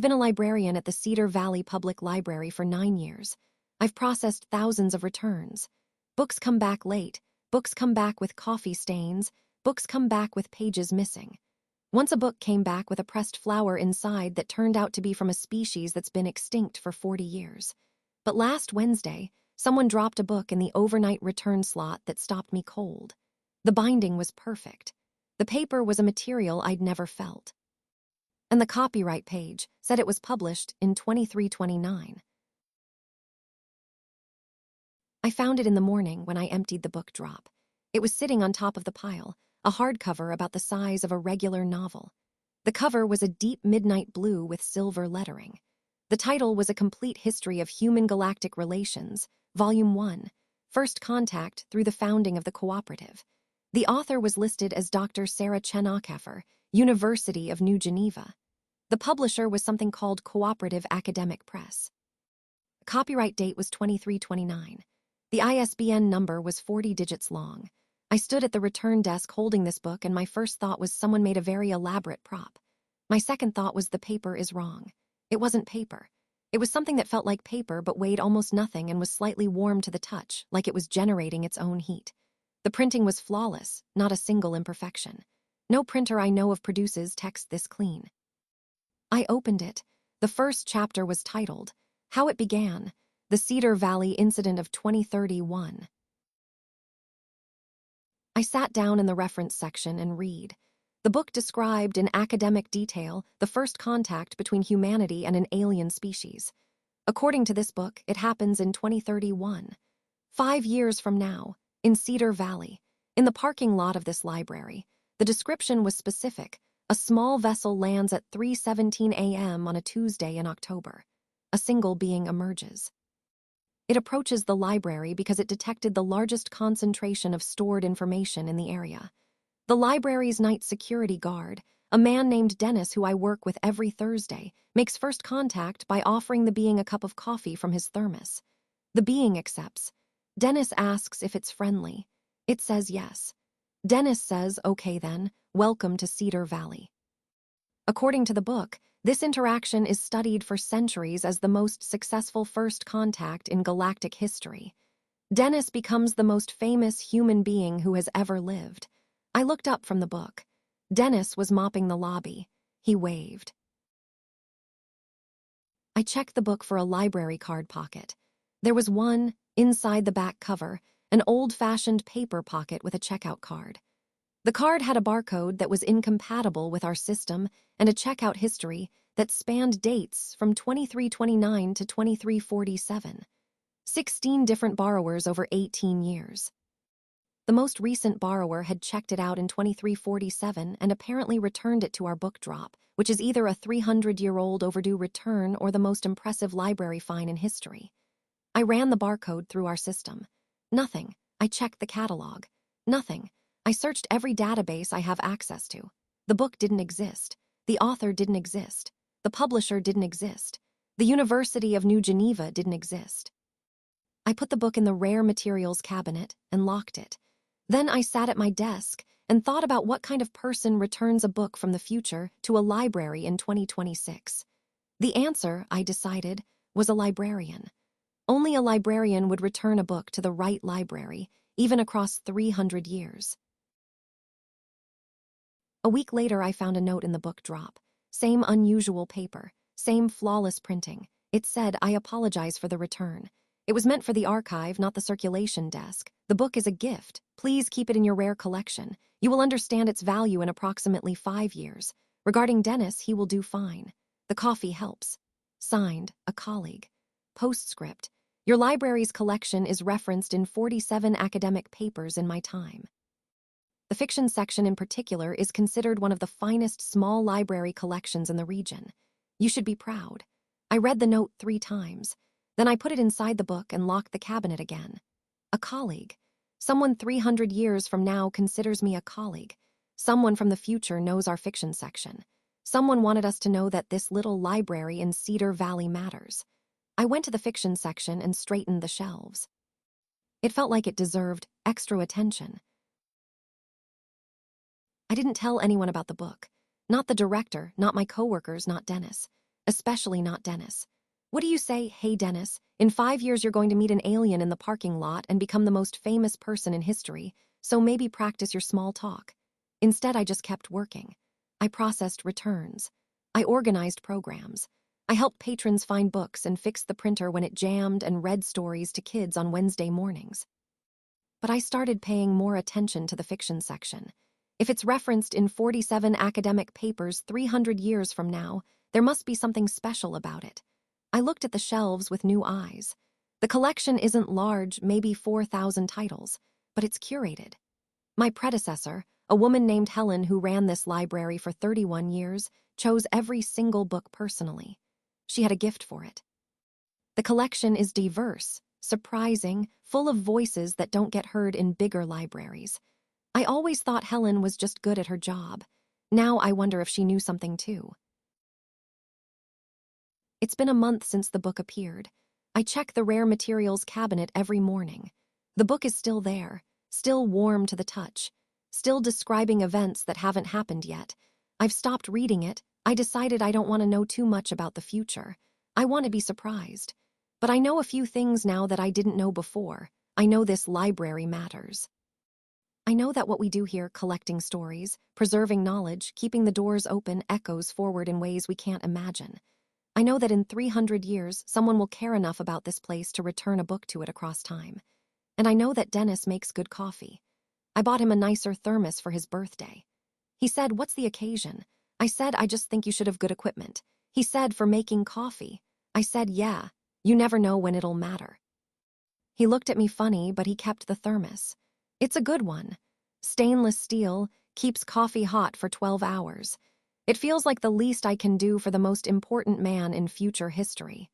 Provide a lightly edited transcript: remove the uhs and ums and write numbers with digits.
I've been a librarian at the Cedar Valley Public Library for 9 years. I've processed thousands of returns. Books come back late. Books come back with coffee stains. Books come back with pages missing. Once a book came back with a pressed flower inside that turned out to be from a species that's been extinct for 40 years. But last Wednesday, someone dropped a book in the overnight return slot that stopped me cold. The binding was perfect. The paper was a material I'd never felt. And the copyright page said it was published in 2329. I found it in the morning when I emptied the book drop. It was sitting on top of the pile, a hardcover about the size of a regular novel. The cover was a deep midnight blue with silver lettering. The title was A Complete History of Human Galactic Relations, Volume 1, First Contact Through the Founding of the Cooperative. The author was listed as Dr. Sarah Chenowkefer, University of New Geneva. The publisher was something called Cooperative Academic Press. The copyright date was 2329. The ISBN number was 40 digits long. I stood at the return desk holding this book, and my first thought was someone made a very elaborate prop. My second thought was the paper is wrong. It wasn't paper. It was something that felt like paper but weighed almost nothing and was slightly warm to the touch, like it was generating its own heat. The printing was flawless, not a single imperfection. No printer I know of produces text this clean. I opened it. The first chapter was titled, How It Began, The Cedar Valley Incident of 2031. I sat down in the reference section and read. The book described in academic detail the first contact between humanity and an alien species. According to this book, it happens in 2031. 5 years from now, in Cedar Valley, in the parking lot of this library. The description was specific. A small vessel lands at 3:17 a.m. on a Tuesday in October. A single being emerges. It approaches the library because it detected the largest concentration of stored information in the area. The library's night security guard, a man named Dennis who I work with every Thursday, makes first contact by offering the being a cup of coffee from his thermos. The being accepts. Dennis asks if it's friendly. It says yes. Dennis says, okay then, welcome to Cedar Valley. According to the book, this interaction is studied for centuries as the most successful first contact in galactic history. Dennis becomes the most famous human being who has ever lived. I looked up from the book. Dennis was mopping the lobby. He waved. I checked the book for a library card pocket. There was one, inside the back cover, an old-fashioned paper pocket with a checkout card. The card had a barcode that was incompatible with our system and a checkout history that spanned dates from 2329 to 2347. 16 different borrowers over 18 years. The most recent borrower had checked it out in 2347 and apparently returned it to our book drop, which is either a 300-year-old overdue return or the most impressive library fine in history. I ran the barcode through our system. Nothing. I checked the catalog. Nothing. I searched every database I have access to. The book didn't exist. The author didn't exist. The publisher didn't exist. The University of New Geneva didn't exist. I put the book in the rare materials cabinet and locked it. Then I sat at my desk and thought about what kind of person returns a book from the future to a library in 2026. The answer, I decided, was a librarian. Only a librarian would return a book to the right library, even across 300 years. A week later, I found a note in the book drop. Same unusual paper, same flawless printing. It said, I apologize for the return. It was meant for the archive, not the circulation desk. The book is a gift. Please keep it in your rare collection. You will understand its value in approximately 5 years. Regarding Dennis, he will do fine. The coffee helps. Signed, a colleague. Postscript. Your library's collection is referenced in 47 academic papers in my time. The fiction section in particular is considered one of the finest small library collections in the region. You should be proud. I read the note 3 times. Then I put it inside the book and locked the cabinet again. A colleague. Someone 300 years from now considers me a colleague. Someone from the future knows our fiction section. Someone wanted us to know that this little library in Cedar Valley matters. I went to the fiction section and straightened the shelves. It felt like it deserved extra attention. I didn't tell anyone about the book. Not the director, not my coworkers, not Dennis. especially not Dennis. What do you say, "Hey Dennis, in 5 years you're going to meet an alien in the parking lot and become the most famous person in history, so maybe practice your small talk." Instead, I just kept working. I processed returns. I organized programs. I helped patrons find books and fixed the printer when it jammed and read stories to kids on Wednesday mornings. But I started paying more attention to the fiction section. If it's referenced in 47 academic papers 300 years from now, there must be something special about it. I looked at the shelves with new eyes. The collection isn't large, maybe 4,000 titles, but it's curated. My predecessor, a woman named Helen who ran this library for 31 years, chose every single book personally. She had a gift for it. The collection is diverse, surprising, full of voices that don't get heard in bigger libraries. I always thought Helen was just good at her job. Now I wonder if she knew something too. It's been a month since the book appeared. I check the rare materials cabinet every morning. The book is still there, still warm to the touch, still describing events that haven't happened yet. I've stopped reading it. I decided I don't want to know too much about the future. I want to be surprised. But I know a few things now that I didn't know before. I know this library matters. I know that what we do here, collecting stories, preserving knowledge, keeping the doors open, echoes forward in ways we can't imagine. I know that in 300 years, someone will care enough about this place to return a book to it across time. And I know that Dennis makes good coffee. I bought him a nicer thermos for his birthday. He said, "What's the occasion?" I said, "I just think you should have good equipment." He said, "For making coffee." I said, "Yeah, you never know when it'll matter." He looked at me funny, but he kept the thermos. It's a good one. Stainless steel, keeps coffee hot for 12 hours. It feels like the least I can do for the most important man in future history.